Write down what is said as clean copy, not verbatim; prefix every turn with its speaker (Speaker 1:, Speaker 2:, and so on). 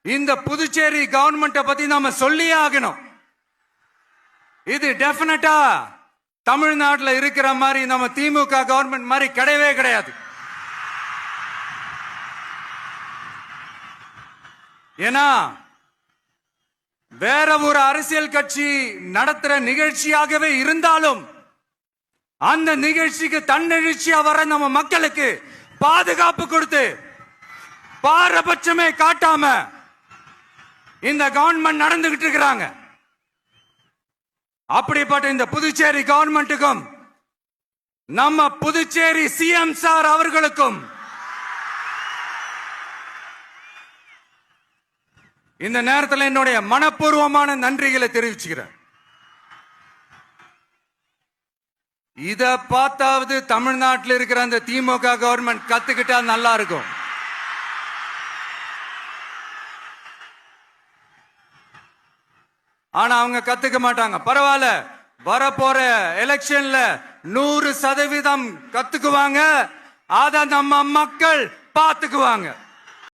Speaker 1: இந்த புதுச்சேரி கவர்மெண்ட்டை பத்தி நாம சொல்லியே ஆகணும். இது டெஃபினட்டா தமிழ்நாட்டில் இருக்கிற மாதிரி நம்ம திமுக கவர்மெண்ட் மாதிரி கிடையவே கிடையாது. ஏன்னா வேற ஒரு அரசியல் கட்சி நடத்துற நிகழ்ச்சியாகவே இருந்தாலும் அந்த நிகழ்ச்சிக்கு தன்னெழுச்சியா வர நம்ம மக்களுக்கு பாதுகாப்பு கொடுத்து பாரபட்சமே காட்டாம இந்த கவர்மெண்ட் நடந்துகிட்டு இருக்கிறாங்க. அப்படிப்பட்ட இந்த புதுச்சேரி கவர்மெண்ட்டுக்கும் நம்ம புதுச்சேரி சிஎம் சார் அவர்களுக்கும் இந்த நேரத்தில் என்னுடைய மனப்பூர்வமான நன்றிகளை தெரிவிச்சுக்கிறேன். இத பார்த்தாவது தமிழ்நாட்டில் இருக்கிற அந்த திமுக கவர்மெண்ட் கத்துக்கிட்டா நல்லா இருக்கும். ஆனா அவங்க கத்துக்க மாட்டாங்க. பரவாயில்ல, வரப்போற எலெக்ஷன்ல 100% கத்துக்குவாங்க. அத நம்ம மக்கள் பார்த்துக்குவாங்க.